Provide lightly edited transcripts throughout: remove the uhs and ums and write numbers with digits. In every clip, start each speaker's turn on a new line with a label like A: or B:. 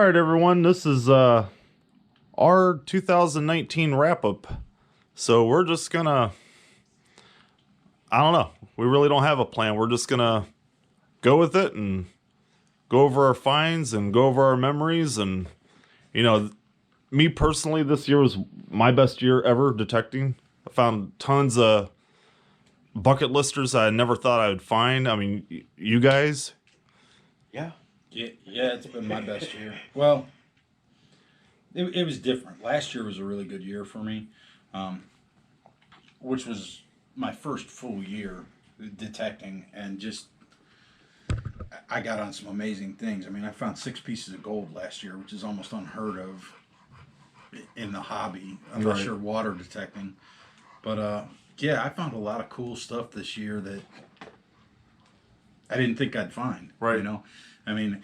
A: right, everyone. This is our 2019 wrap up. So we're just gonna, I don't know. We really don't have a plan. We're just gonna go with it and go over our finds and go over our memories. And, you know, me personally, this year was my best year ever detecting. I found tons of bucket listers I never thought I would find. I mean, you guys.
B: Yeah, it's been my best year. Well, it was different. Last year was a really good year for me, which was my first full year detecting, and just I got on some amazing things. I mean, I found 6 pieces of gold last year, which is almost unheard of in the hobby, unless you're water detecting. But yeah, I found a lot of cool stuff this year that I didn't think I'd find.
A: Right.
B: You know, I mean,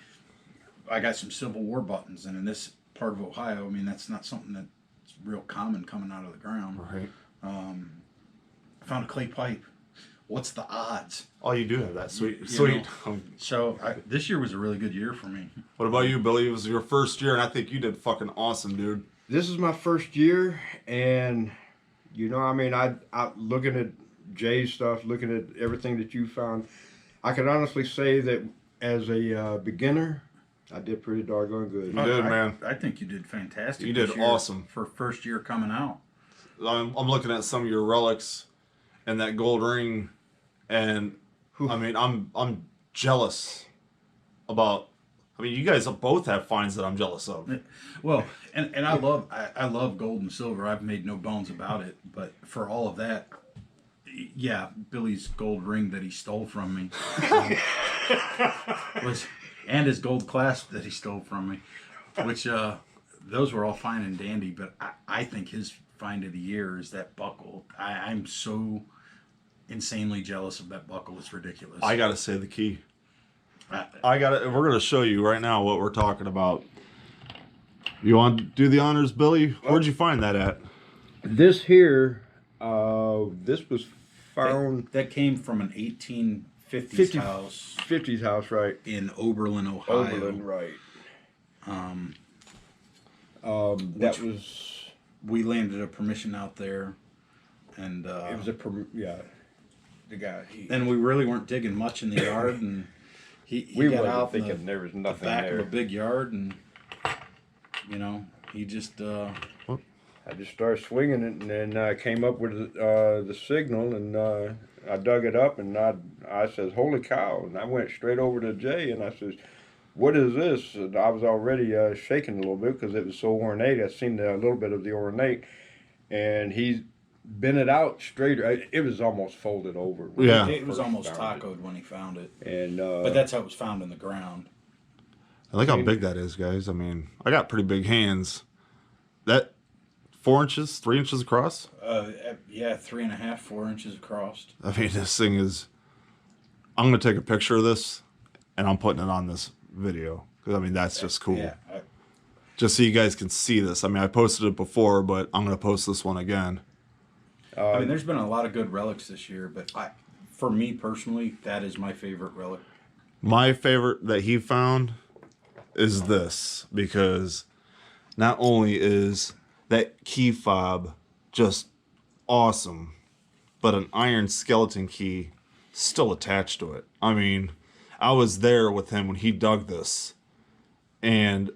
B: I got some Civil War buttons, and in this part of Ohio, I mean, that's not something that's real common coming out of the ground.
A: Right.
B: I found a clay pipe. What's the odds?
A: Oh, you do have that. Sweet.
B: You know, so this year was a really good year for me.
A: What about you, Billy? It was your first year, and I think you did fucking awesome, dude.
C: This is my first year, and you know, I mean, I looking at Jay's stuff, looking at everything that you found, I can honestly say that as a beginner, I did pretty doggone good.
A: You did, man.
B: I think you did fantastic.
A: You did
B: this year
A: awesome
B: for first year coming out.
A: I'm looking at some of your relics and that gold ring, and I mean, I'm jealous about. I mean, you guys both have finds that I'm jealous of.
B: Well, and I love gold and silver. I've made no bones about it. But for all of that, yeah, Billy's gold ring that he stole from me and his gold clasp that he stole from me, which those were all fine and dandy. But I think his find of the year is that buckle. I'm so insanely jealous of that buckle. It's ridiculous.
A: I gotta say the key. We're gonna show you right now what we're talking about. You want to do the honors, Billy? Where'd you find that at?
C: This here, this was found
B: that came from an 1850s house.
C: 50s house, right?
B: In Oberlin, Ohio.
C: Oberlin, right. That was.
B: We landed a permission out there, and
C: it was the guy.
B: And we really weren't digging much in the yard, and we
C: got
B: out
C: thinking there was nothing
B: back
C: there.
B: of a big yard, and you know, he just.
C: I just started swinging it, and then I came up with the signal, and I dug it up, and I says, "Holy cow!" And I went straight over to Jay, and I says, "What is this?" And I was already shaking a little bit because it was so ornate. I seen a little bit of the ornate, and he bent it out straight. It was almost folded over.
A: Yeah,
B: it was almost tacoed when he found it.
C: And
B: but that's how it was found in the ground.
A: I think how big that is, guys. I mean, I got pretty big hands. That 4 inches, 3 inches across.
B: Yeah, 3.5, 4 inches across.
A: I mean, this thing is. I'm gonna take a picture of this, and I'm putting it on this video because I mean that's just cool.
B: Yeah.
A: Just so you guys can see this. I mean, I posted it before, but I'm gonna post this one again.
B: I mean, there's been a lot of good relics this year, but for me personally, that is my favorite relic.
A: My favorite that he found is this, because not only is that key fob just awesome, but an iron skeleton key still attached to it. I mean, I was there with him when he dug this, and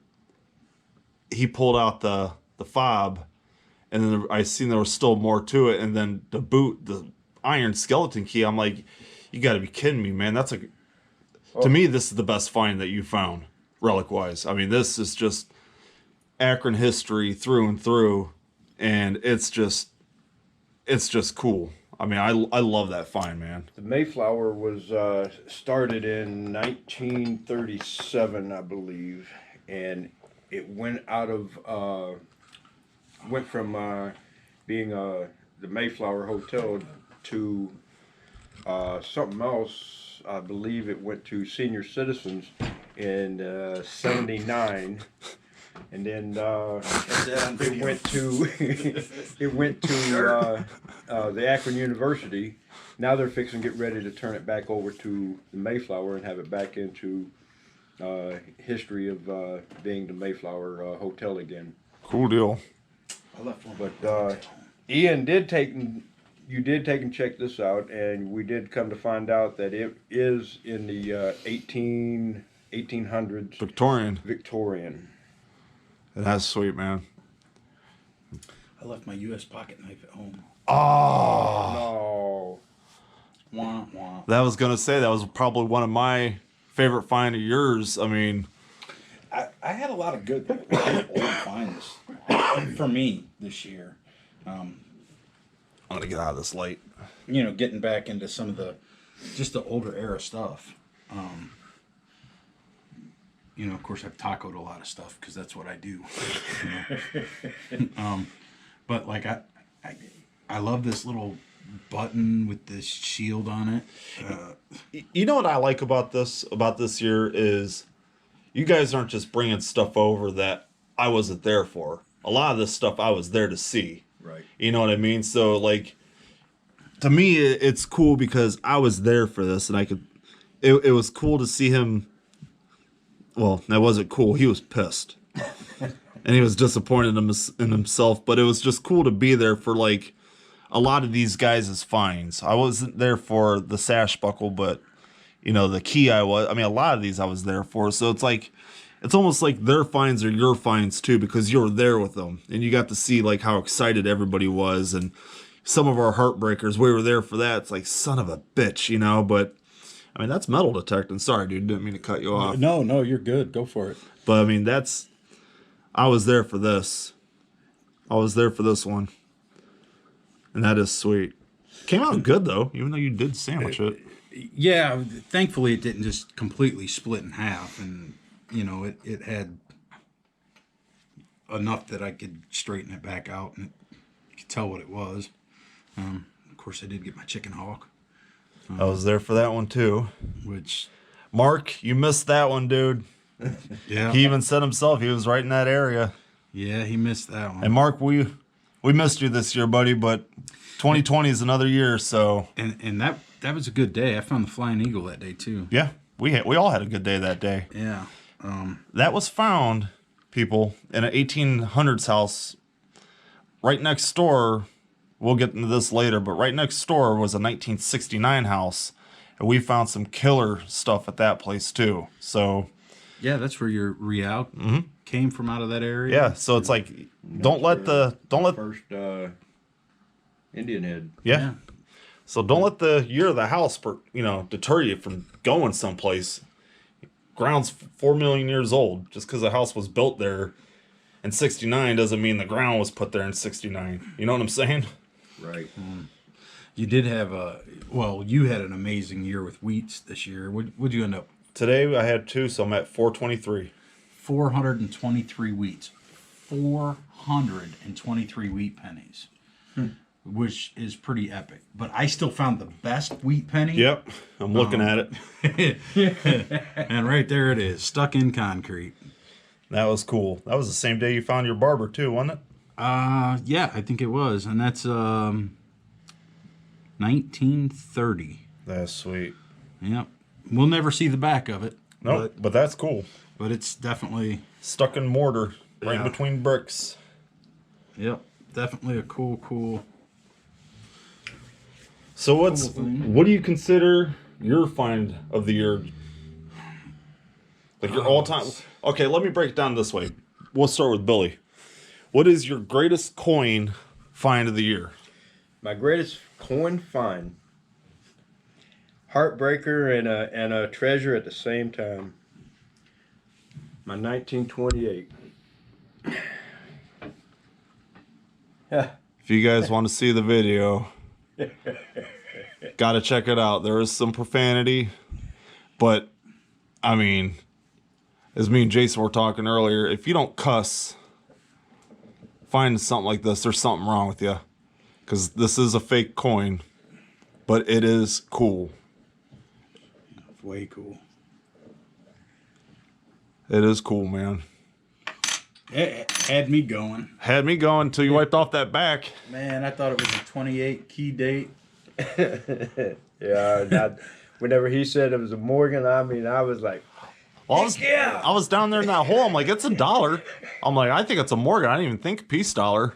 A: he pulled out the fob, and then I seen there was still more to it, and then the iron skeleton key. I'm like, you got to be kidding me, man! To me, this is the best find that you found, relic wise. I mean, this is just Akron history through and through, and it's just cool. I mean, I love that find, man.
C: The Mayflower was started in 1937, I believe, and it went from being the Mayflower Hotel to something else. I believe it went to Senior Citizens in '79. And then it went to the Akron University. Now they're fixing to get ready to turn it back over to the Mayflower and have it back into history of being the Mayflower Hotel again.
A: Cool deal.
B: I left one.
C: But Ian you did take and check this out, and we did come to find out that it is in the 1800s
A: Victorian.
C: Victorian.
A: And that's sweet, man.
B: I left my U.S. pocket knife at home.
A: Oh,
C: No.
B: Wah, wah.
A: that was gonna say that was probably one of my favorite find of yours. I mean,
B: I had a lot of good old finds for me this year.
A: I'm gonna get out of this light.
B: You know, getting back into some of the older era stuff. You know, of course, I've tacoed a lot of stuff because that's what I do. You know? But like I love this little button with this shield on it.
A: You know what I like about this year is you guys aren't just bringing stuff over that I wasn't there for. A lot of this stuff I was there to see.
B: Right.
A: You know what I mean? So like, to me, it's cool because I was there for this, and I could. It was cool to see him. Well, that wasn't cool. He was pissed, and he was disappointed in himself. But it was just cool to be there for like a lot of these guys' finds. I wasn't there for the sash buckle, but you know the key I was. I mean, a lot of these I was there for. So it's like. It's almost like their finds are your finds too, because you were there with them and you got to see like how excited everybody was. And some of our heartbreakers, we were there for that. It's like, son of a bitch, you know, but I mean, that's metal detecting. Sorry, dude. Didn't mean to cut you off.
B: No, you're good. Go for it.
A: But I mean, I was there for this. I was there for this one. And that is sweet. Came out good though, even though you did sandwich it.
B: Yeah, thankfully it didn't just completely split in half, and you know it had enough that I could straighten it back out and you could tell what it was. Of course, I did get my chicken hawk,
A: I was there for that one too.
B: which
A: Mark, you missed that one, dude.
B: yeah,
A: He even said himself he was right in that area.
B: he missed that one.
A: And Mark, we missed you this year, buddy, but 2020 is another year, so
B: And that was a good day. I found the flying eagle that day too.
A: yeah, we all had a good day that day.
B: Yeah.
A: That was found, people, in an 1800s house right next door. We'll get into this later, but right next door was a 1969 house, and we found some killer stuff at that place too. So
B: Yeah, that's where your Real came from, out of that area.
A: yeah, so it's like don't let
C: First Indian head.
A: yeah. So don't let the year of the house, deter you from going someplace. Ground's 4 million years old. Just because the house was built there in 69 doesn't mean the ground was put there in 69. You know what I'm saying?
C: Right.
B: You did have you had an amazing year with wheats this year. What'd you end up?
A: Today I had 2, so I'm at 423.
B: 423 wheats. 423 wheat pennies. Which is pretty epic. But I still found the best wheat penny.
A: Yep, I'm looking at it.
B: And right there it is, stuck in concrete.
A: That was cool. That was the same day you found your barber too, wasn't it?
B: Yeah, I think it was. And that's 1930.
A: That's sweet.
B: Yep. We'll never see the back of it.
A: No, but that's cool.
B: But it's definitely,
A: Stuck in mortar, right
B: Yeah.
A: between bricks.
B: yep, definitely a cool.
A: So
B: Cool thing.
A: what do you consider your find of the year? Like your all-time. Okay, let me break it down this way. We'll start with Billy. What is your greatest coin find of the year?
C: My greatest coin find. Heartbreaker and a treasure at the same time. My 1928.
A: If you guys want to see the video, gotta check it out. There is some profanity, but I mean, as me and Jason were talking earlier, if you don't cuss, find something like this, there's something wrong with you. Because this is a fake coin, but it is cool.
B: Way cool.
A: It is cool, man.
B: It had me going.
A: Had me going until you wiped off that back.
B: Man, I thought it was a 28 key date.
C: Yeah, whenever he said it was a Morgan, I mean, I was like,
A: Well, I was down there in that hole. I'm like, it's $1. I'm like, I think it's a Morgan. I didn't even think peace dollar.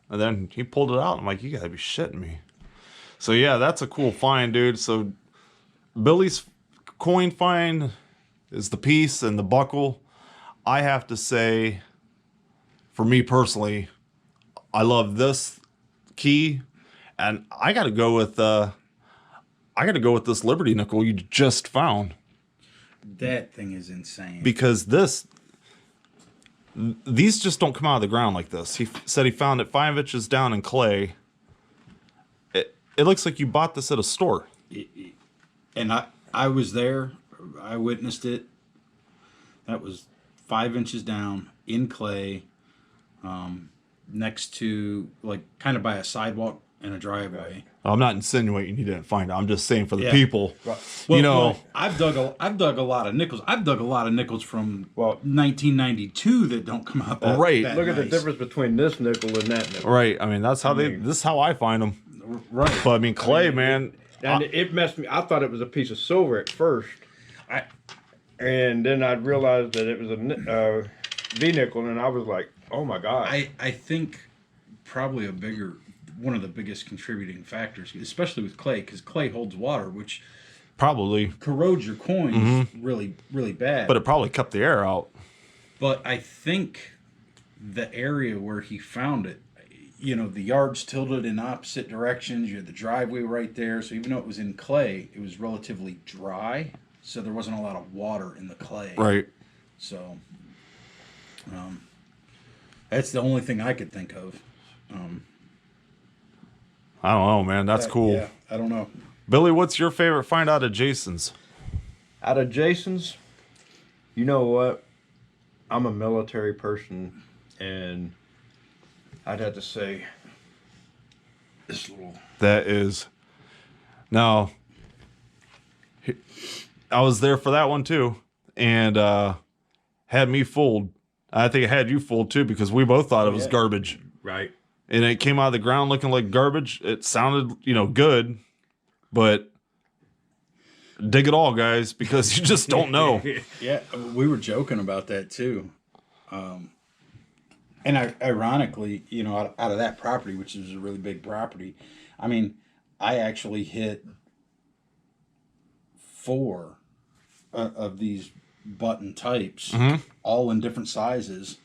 A: And then he pulled it out. I'm like, you gotta be shitting me. So yeah, that's a cool find, dude. So Billy's coin find is the piece and the buckle. I have to say, for me personally, I love this key, and I gotta go with this Liberty nickel you just found.
B: That thing is insane.
A: Because these just don't come out of the ground like this. He said he found it 5 inches down in clay. It looks like you bought this at a store.
B: And I was there. I witnessed it. That was 5 inches down in clay, next to, like, kind of by a sidewalk and a driveway.
A: I'm not insinuating you didn't find it. I'm just saying for the
B: Yeah.
A: people.
B: Well,
A: You know,
B: well, I've dug a lot of nickels. I've dug a lot of nickels from 1992 that don't come out that,
A: Right.
B: that
C: Look at the
B: nice.
C: difference between this nickel and that nickel.
A: right. I mean, that's how this is how I find them.
B: Right.
A: But I mean, clay, man.
C: And it messed me. I thought it was a piece of silver at first, and then I realized that it was a V nickel, and I was like, "Oh my god!"
B: I think probably one of the biggest contributing factors, especially with clay, because clay holds water, which
A: Probably.
B: corrodes your coins really, really bad.
A: But it probably kept the air out.
B: But I think the area where he found it, the yard's tilted in opposite directions. You had the driveway right there. So even though it was in clay, it was relatively dry. So there wasn't a lot of water in the clay.
A: Right.
B: So that's the only thing I could think of.
A: I don't know, man. That's cool.
B: Yeah, I don't know.
A: Billy, what's your favorite find out of Jason's?
C: Out of Jason's, you know what? I'm a military person, and I'd have to say this little.
A: That is. Now, I was there for that one too, and had me fooled. I think it had you fooled too, because we both thought it was garbage.
C: Right.
A: And it came out of the ground looking like garbage. It sounded, good, but dig it all, guys, because you just don't know.
B: Yeah, we were joking about that too. And ironically, out of that property, which is a really big property, I mean, I actually hit 4 of these button types, all in different sizes.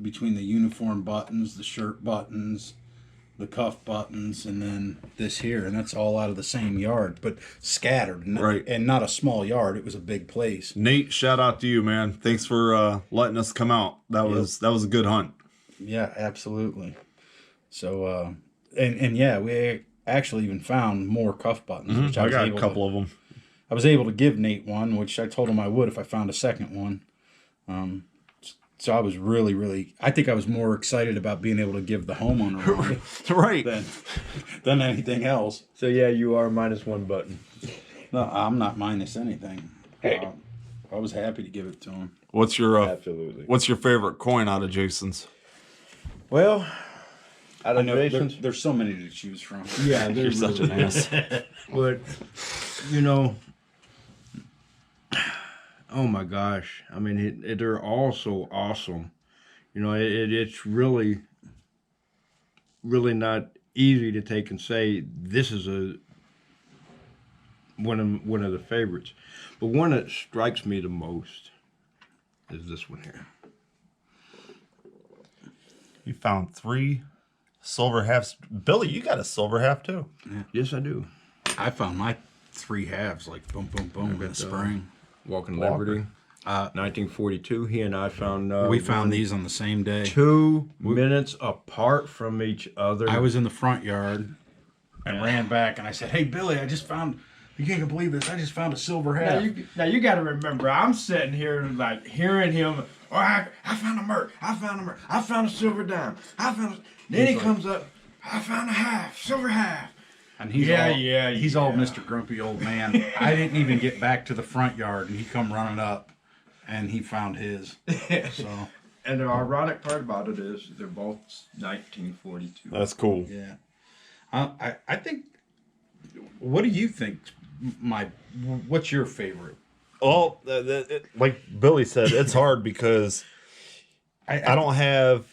B: Between the uniform buttons, the shirt buttons, the cuff buttons, and then this here, and that's all out of the same yard, but scattered,
A: Right.
B: And not a small yard. It was a big place.
A: Nate, shout out to you, man. Thanks for letting us come out. That was a good hunt.
B: Yeah, absolutely. So, and yeah, we actually even found more cuff buttons. Which
A: I
B: was
A: got a
B: able
A: couple of them.
B: I was able to give Nate one, which I told him I would if I found a second one. So I was really, I think I was more excited about being able to give the homeowner one
A: Right.
B: than anything else.
C: So yeah, you are -1 button.
B: No, I'm not minus anything. I was happy to give it to him.
A: What's your
C: Absolutely.
A: What's your favorite coin out of Jason's?
C: Well, out
B: I
C: of
B: know
C: Jason's,
B: there's so many to choose from.
C: yeah,
A: You're such an ass.
C: but oh my gosh! I mean, they're all so awesome. It's really, really not easy to take and say this is one of the favorites. But one that strikes me the most is this one here.
A: You found 3 silver halves. Billy, you got a silver half too.
C: Yes, I do.
B: I found my 3 halves, like boom, boom, boom, in the spring.
C: Walking
A: Walker.
C: Liberty, 1942. He and I found.
B: We found these on the same day.
C: 2 minutes apart from each other.
B: I was in the front yard and ran back, and I said, "Hey, Billy, I just found. You can't believe this. I just found a silver half."
D: Now you got to remember, I'm sitting here like hearing him. Oh, I found a merc. I found a merc. I found a silver dime. Then he comes up. I found a half, silver half.
B: And he's he's all Mr. Grumpy Old Man. I didn't even get back to the front yard, and he come running up, and he found his. So
D: And the ironic part about it is they're both 1942.
A: That's cool.
B: yeah, I think. What do you think? What's your favorite
A: Well, like Billy said, it's hard because I don't have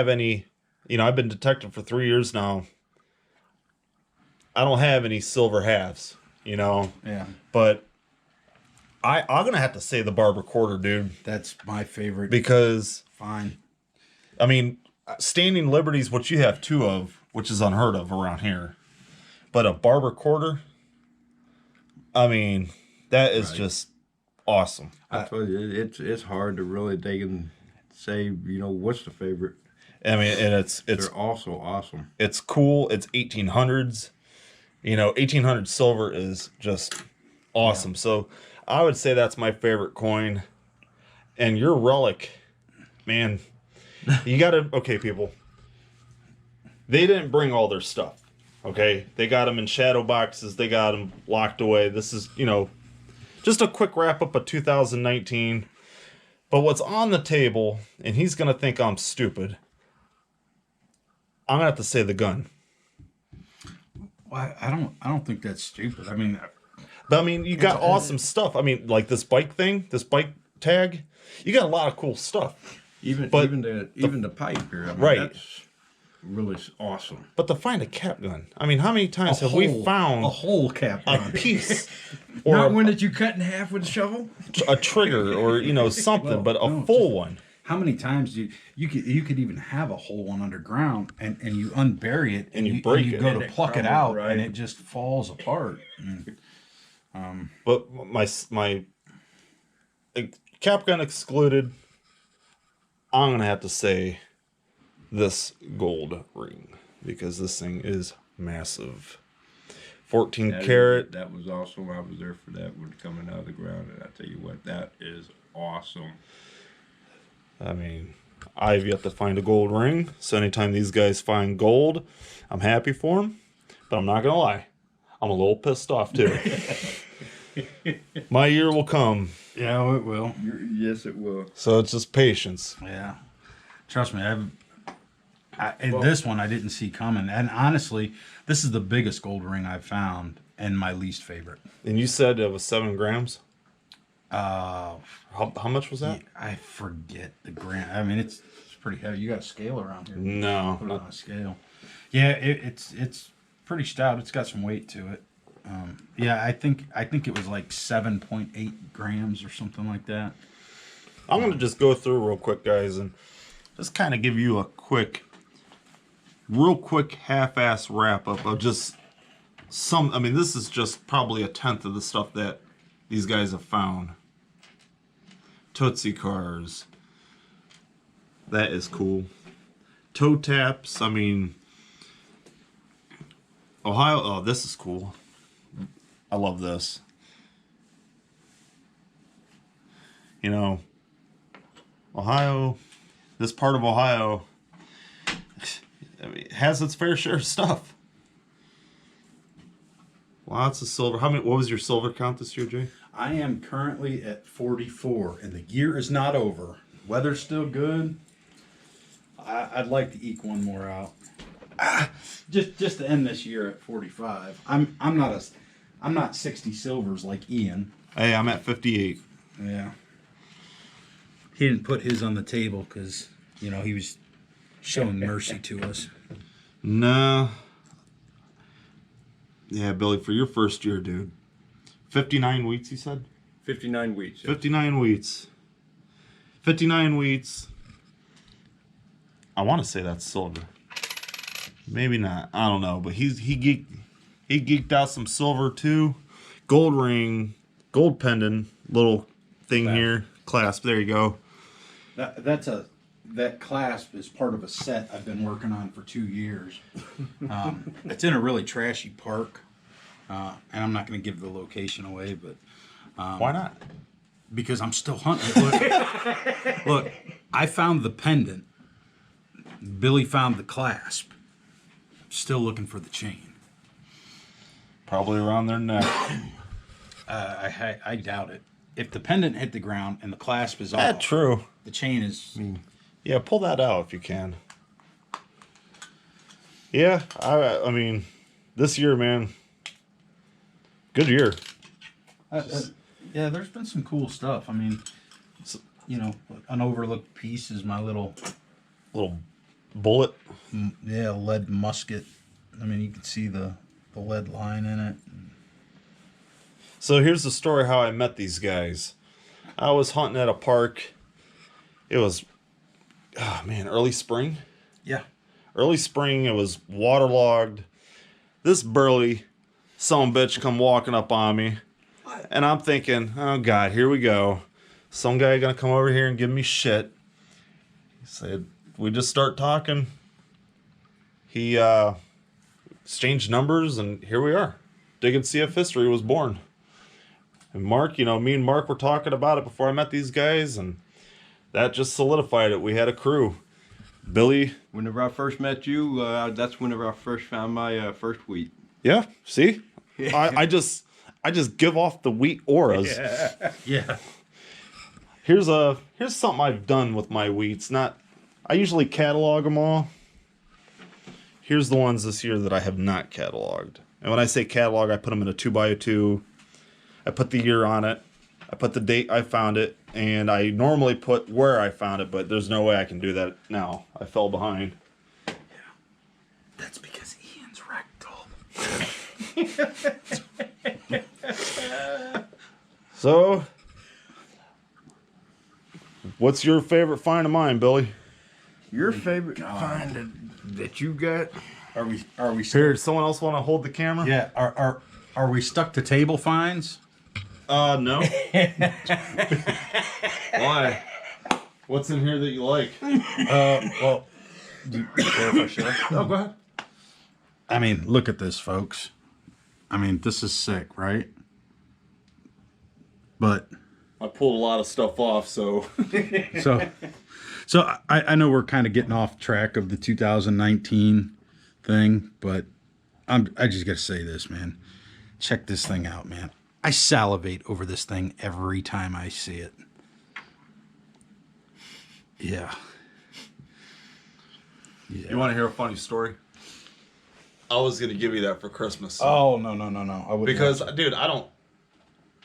A: any. You know, I've been detective for 3 years now. I don't have any silver halves. You know,
B: Yeah,
A: but I'm gonna have to say the Barber Quarter, dude,
B: that's my favorite.
A: because
B: Fine.
A: I mean, Standing Liberty's what you have two of, which is unheard of around here. But a Barber Quarter, I mean, that is just awesome.
C: I told you, it's hard to really dig and say, you know, what's the favorite.
A: I mean, and it's
C: They're also awesome.
A: it's cool. It's 1800s. You know, 1800 silver is just awesome. So I would say that's my favorite coin. And your relic, man, you got to, okay, people. They didn't bring all their stuff. Okay. They got them in shadow boxes. They got them locked away. This is, you know, just a quick wrap up of 2019. But what's on the table, and he's going to think I'm stupid, I'm going to have to say the gun.
B: Well, I don't think that's stupid. I mean,
A: But I mean, you got awesome stuff. I mean, like this bike thing, this bike tag, you got a lot of cool stuff.
C: Even
A: But
C: even the pipe here, I mean,
A: Right.
C: that's really awesome.
A: But to find a cap gun, I mean, how many times have we found
B: a whole cap
A: a
B: on?
A: piece or
D: Not one that you cut in half with a shovel.
A: a trigger or you know something,
B: Well,
A: but a
B: no,
A: full
B: just-
A: one?
B: How many times do you could even have a whole one underground and you unbury it
A: And you break
B: you
A: it.
B: go
C: And
B: to
C: it
B: pluck it
C: crumbles,
B: out
C: right.
B: and it just falls apart.
A: But my cap gun excluded, I'm gonna have to say this gold ring because this thing is massive. 14 karat.
C: That was awesome. I was there for that one coming out of the ground, and I tell you what, that is awesome.
A: I mean, I've yet to find a gold ring, so anytime these guys find gold, I'm happy for them. But I'm not gonna lie, I'm a little pissed off too. My year will come,
B: Yeah, it will.
C: Yes, it will.
A: so it's just patience.
B: Yeah, trust me. And this one I didn't see coming. And honestly, this is the biggest gold ring I've found and my least favorite.
A: And you said it was 7 grams.
B: Uh,
A: How much was that?
B: I forget the gram. I mean, it's pretty heavy. You got a scale around here?
A: No,
B: Put it
A: not-
B: on a scale. Yeah, it's pretty stout. It's got some weight to it. Yeah, I think it was like 7.8 grams or something like that.
A: I'm gonna just go through real quick, guys, and just kind of give you a real quick half-ass wrap up of just some. I mean, this is just probably a tenth of the stuff that these guys have found. Tootsie cars. That is cool. Toe taps. I mean, Ohio. Oh, this is cool. I love this. You know, Ohio, this part of Ohio, I mean, has its fair share of stuff. Lots of silver. What was your silver count this year, Jay?
B: I am currently at 44, and the year is not over. Weather's still good. I'd like to eke one more out. Just to end this year at 45. I'm not 60 silvers like Ian.
A: Hey, I'm at 58.
B: Yeah. He didn't put his on the table because he was showing mercy to us.
A: No. Yeah, Billy, for your first year, dude. 59 wheats, you said?
C: 59 wheats.
A: 59 wheats. 59 wheats. I want to say that's silver. Maybe not. I don't know. But he geeked out some silver too. Gold ring, gold pendant, little thing here. Clasp. There you go.
B: That clasp is part of a set I've been working on for 2 years. It's in a really trashy park, and I'm not going to give the location away, but
A: Why not?
B: because I'm still hunting. Look, I found the pendant. Billy found the clasp. Still looking for the chain.
A: Probably around their neck.
B: I doubt it. If the pendant hit the ground and the clasp is off,
A: That's true.
B: the chain is.
A: Yeah, pull that out if you can. Yeah, I mean, this year, man, good year.
E: Yeah, there's been some cool stuff. I mean, an overlooked piece is my little
A: bullet.
E: lead musket. I mean, you can see the lead line in it.
A: So here's the story how I met these guys. I was hunting at a park. It was, oh man, early spring.
E: Yeah.
A: Early spring. It was waterlogged. This burly son of a bitch come walking up on me, and I'm thinking, oh god, here we go. Some guy gonna come over here and give me shit. He said, we just start talking. He exchanged numbers, and here we are. Digging CF History was born. And Mark, me and Mark were talking about it before I met these guys, and that just solidified it. We had a crew. Billy.
C: Whenever I first met you, that's whenever I first found my first wheat.
A: Yeah, see? I just give off the wheat auras.
E: Yeah.
A: Here's something I've done with my wheats. I usually catalog them all. Here's the ones this year that I have not cataloged. And when I say catalog, I put them in a 2x2. I put the year on it. I put the date I found it. And I normally put where I found it, but there's no way I can do that now. I fell behind.
E: That's because Ian's rectal.
A: So, what's your favorite find of mine, Billy?
C: Your favorite find that you got?
B: Are we
A: Here, someone else want to hold the camera?
E: Yeah. Are we stuck to table finds?
A: No. Why? What's in here that you like?
E: Well, do you care if I show?
A: Oh, go ahead.
E: I mean, look at this, folks. I mean, this is sick, right? But
A: I pulled a lot of stuff off, so.
E: so I know we're kind of getting off track of the 2019 thing, but I just got to say this, man. Check this thing out, man. I salivate over this thing every time I see it. Yeah.
A: You want to hear a funny story? I was going to give you that for Christmas.
E: Oh, no. I wouldn't.
A: Because, dude,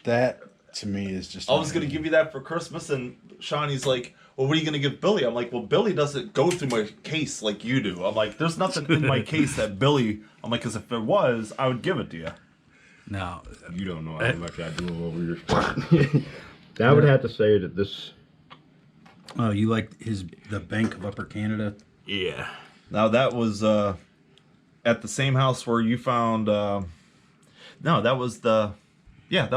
E: that to me is just.
A: I was going to give you that for Christmas, and Shawnee's like, well, what are you going to give Billy? I'm like, well, Billy doesn't go through my case like you do. I'm like, there's nothing in my case that Billy. I'm like, because if there was, I would give it to you.
E: No.
C: You don't know how much I do over your spot. I would have to say that this.
E: Oh, you like the Bank of Upper Canada?
C: Yeah.
A: Now, that was at the same house where you found. No, that was the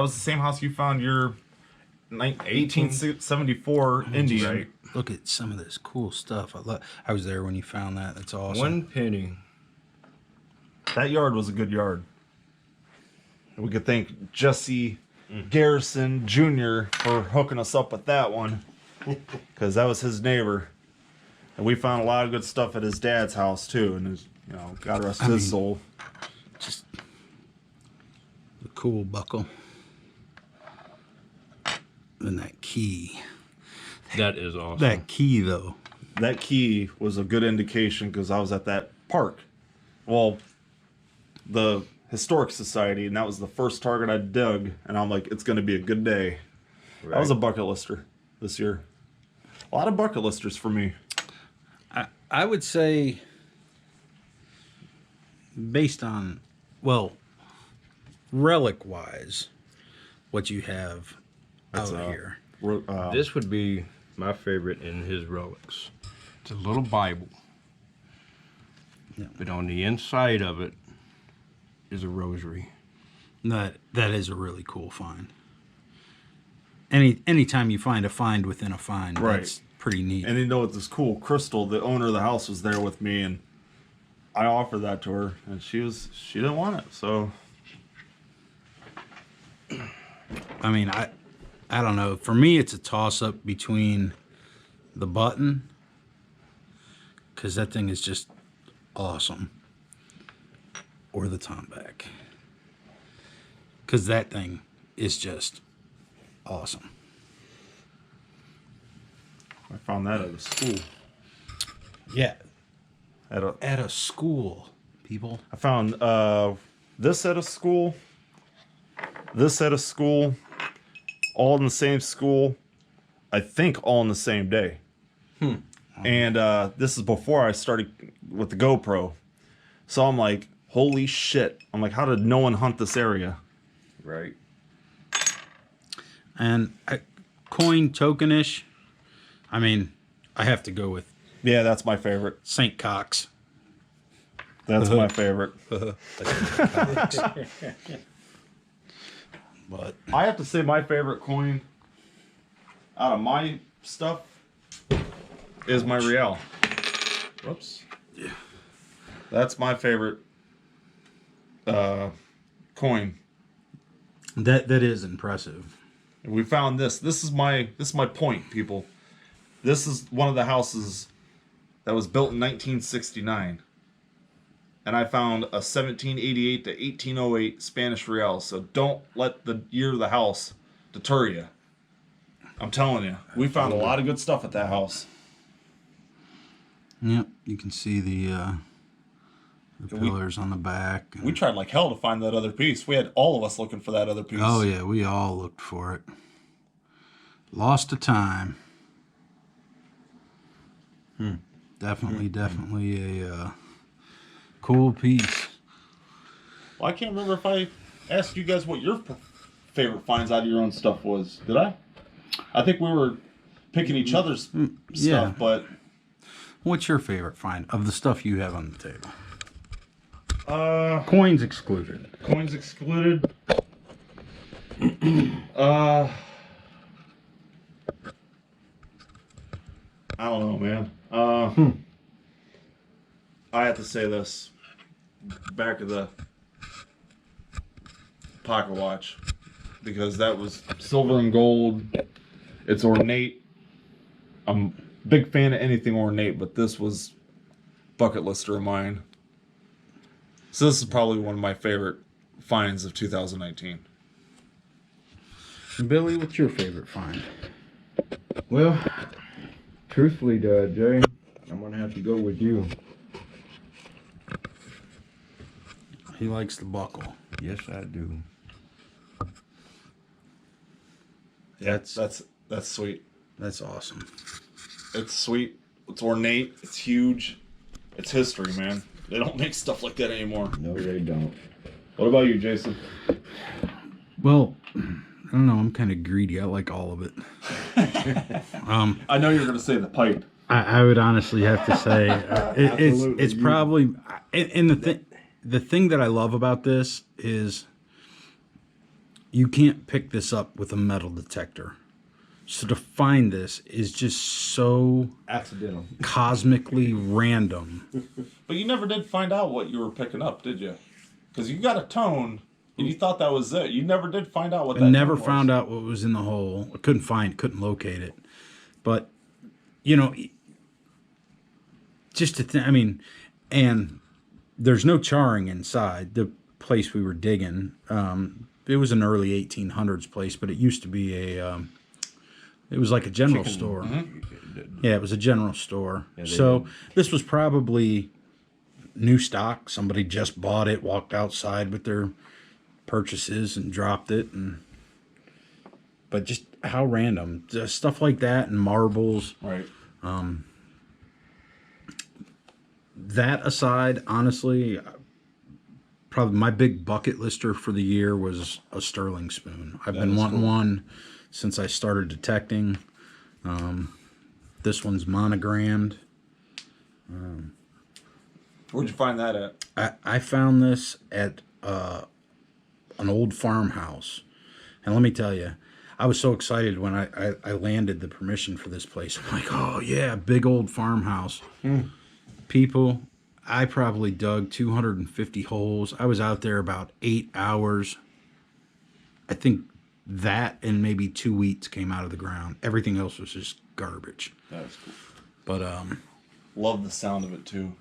A: same house you found your 1874 Indian.
C: Right.
E: Look at some of this cool stuff. I was there when you found that. That's awesome.
C: 1 penny.
A: That yard was a good yard. We could thank Jesse Garrison Jr. for hooking us up with that one, because that was his neighbor, and we found a lot of good stuff at his dad's house too. And his, God rest his soul.
E: Just the cool buckle and that key.
C: That is awesome.
E: That key, though.
A: That key was a good indication because I was at that park. Well, the Historic Society, and that was the first target I dug, and I'm like, it's going to be a good day. Right. That was a bucket lister this year. A lot of bucket listers for me.
E: I would say, based on, relic-wise, what you have out here.
C: This would be my favorite in his relics. It's a little Bible.
E: Yeah.
C: But on the inside of it is a rosary.
E: That is a really cool find. Anytime you find a find within a find,
A: right.
E: That's pretty neat.
A: And with this cool crystal, the owner of the house was there with me, and I offered that to her, and she didn't want it. So,
E: I mean, I don't know. For me, it's a toss-up between the button, because that thing is just awesome, or the Tomback, because that thing is just awesome.
A: I found that at a school.
E: Yeah,
A: At a
E: school, people.
A: I found this at a school, this at a school, all in the same school. I think all in the same day. And this is before I started with the GoPro. So I'm like, holy shit. I'm like, how did no one hunt this area?
C: Right.
E: And coin tokenish. I mean, I have to go with
A: Yeah, that's my favorite.
E: St. Cox.
A: That's my favorite.
E: But
A: I have to say my favorite coin out of my stuff is my Real. Whoops.
E: Yeah.
A: That's my favorite coin.
E: that is impressive.
A: We found this. This is my point, people. This is one of the houses that was built in 1969. And I found a 1788 to 1808 Spanish Real. So don't let the year of the house deter you. I'm telling you, we found a lot of good stuff at that house.
E: Yep, you can see the pillars on the back.
A: We tried like hell to find that other piece. We had all of us looking for that other piece.
E: Oh yeah, we all looked for it. Lost to time. Definitely a cool piece.
A: Well, I can't remember if I asked you guys what your favorite finds out of your own stuff was. Did I? I think we were picking each other's stuff,
E: yeah.
A: but
E: What's your favorite find of the stuff you have on the table? Coins excluded.
A: coins excluded. I don't know, man. I have to say this. Back of the pocket watch, because that was silver and gold. It's ornate. I'm a big fan of anything ornate, but this was bucket lister of mine. So this is probably one of my favorite finds of 2019.
E: Billy, what's your favorite find?
C: Well, truthfully, Jay, I'm gonna have to go with you.
E: He likes the buckle.
C: Yes, I do.
E: That's
A: That's sweet.
E: that's awesome.
A: It's sweet. It's ornate. It's huge. It's history, man. They don't make stuff like that anymore.
C: No, they don't.
A: What about you, Jason?
E: Well, I don't know. I'm kind of greedy. I like all of it.
A: I know you're going to say the pipe.
E: I would honestly have to say
C: Absolutely.
E: it's probably and the thing that I love about this is you can't pick this up with a metal detector. So to find this is just so
C: Accidental.
E: cosmically random.
A: But you never did find out what you were picking up, did you? Because you got a tone, and you thought that was it. You never did find out what that
E: I never
A: tone was.
E: found out what was in the hole. I couldn't locate it. But just to I mean, and there's no charring inside the place we were digging. It was an early 1800s place, but it used to be it was like a general store. Yeah, it was a general store. So this was probably new stock. Somebody just bought it, walked outside with their purchases and dropped it. But just how random. Just stuff like that and marbles.
A: Right.
E: That aside, honestly, probably my big bucket lister for the year was a Sterling spoon. I've been wanting one since I started detecting. This one's monogrammed.
A: Where'd you find that at?
E: I found this at an old farmhouse. And let me tell you, I was so excited when I landed the permission for this place. I'm like, oh yeah, big old farmhouse. People, I probably dug 250 holes. I was out there about 8 hours. I think that and maybe 2 wheats came out of the ground. Everything else was just garbage.
A: That's cool.
E: But
A: Love the sound of it, too.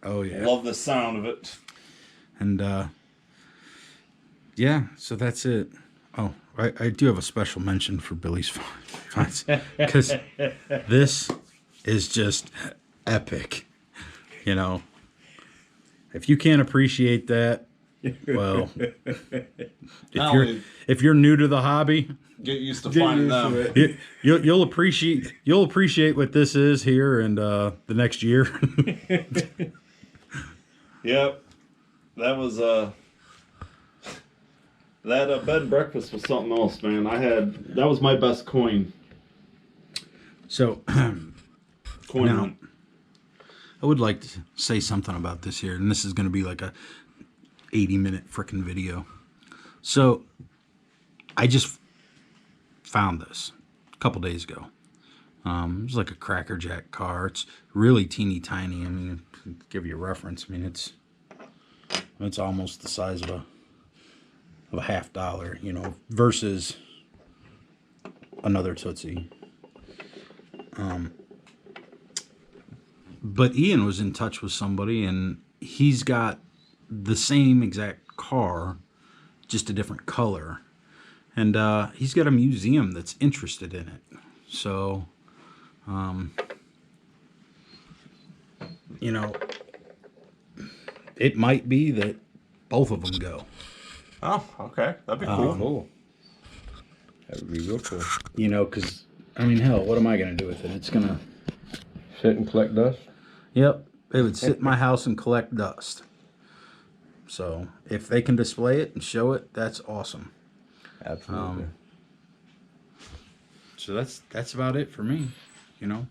E: oh yeah.
A: Love the sound of it.
E: And yeah, so that's it. Oh, I do have a special mention for Billy's finds because this is just epic. If you can't appreciate that, Well,
A: Not only
E: if you're new to the hobby,
A: get used to
D: Get
A: finding
D: used
A: them.
D: to it.
E: you'll appreciate what this is here and the next year.
A: Yep, that was that bed and breakfast was something else, man. That was my best coin.
E: So
A: Coin
E: Now-
A: hunt.
E: I would like to say something about this here, and this is going to be like a 80-minute freaking video. So I just found this a couple days ago. It was like a Cracker Jack car. It's really teeny tiny. I mean, to give you a reference, I mean it's almost the size of a $50, you know, versus another Tootsie. But Ian was in touch with somebody, and he's got the same exact car, just a different color. And he's got a museum that's interested in it. So, you know, it might be that both of them go.
A: Oh, okay, that'd be cool.
C: Cool. That would be real cool.
E: You know, because, I mean, hell, what am I going to do with it? It's going to...
C: Sit and collect dust.
E: Yep, it would sit in my house and collect dust. So if they can display it and show it, that's awesome.
C: Absolutely.
E: So that's about it for me. You know,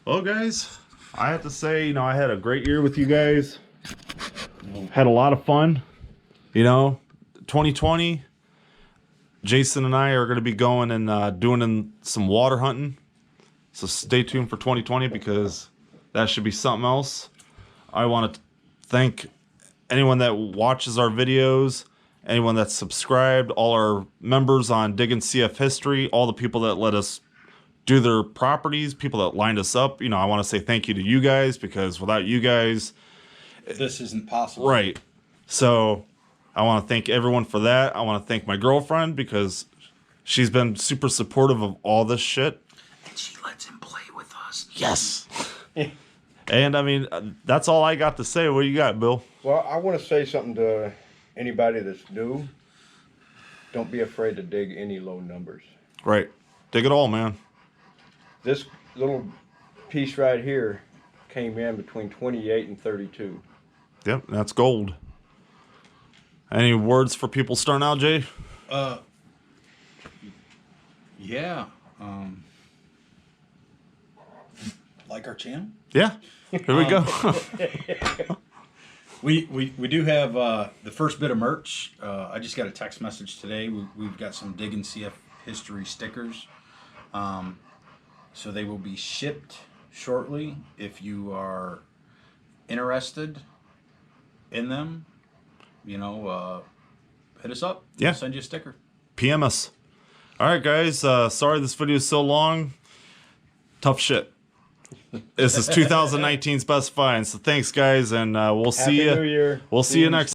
A: Well, guys, I have to say, I had a great year with you guys. Had a lot of fun. 2020, Jason and I are going to be going and doing some water hunting. So stay tuned for 2020 because that should be something else. I want to thank anyone that watches our videos, anyone that's subscribed, all our members on Digging CF History, all the people that let us do their properties, people that lined us up. I want to say thank you to you guys because without you guys,
B: This isn't possible.
A: right. So I want to thank everyone for that. I want to thank my girlfriend because she's been super supportive of all this shit.
E: and she lets him play with us.
A: Yes. And I mean, that's all I got to say. What do you got, Bill?
C: Well, I want to say something to anybody that's new. Don't be afraid to dig any low numbers.
A: Right. Dig it all, man.
C: This little piece right here came in between 28 and 32.
A: Yep, that's gold. Any words for people starting out, Jay?
B: Yeah. Like our channel?
A: Yeah. Here we go.
B: We do have the first bit of merch. I just got a text message today. We've got some Digging CF History stickers. So they will be shipped shortly. If you are interested in them, hit us up.
A: Yeah.
B: We'll send you a sticker.
A: PMS. All right, guys. Sorry this video is so long. Tough shit. This is 2019's best find. So thanks, guys, and we'll see
C: Happy
A: you.
C: New Year.
A: We'll see you next.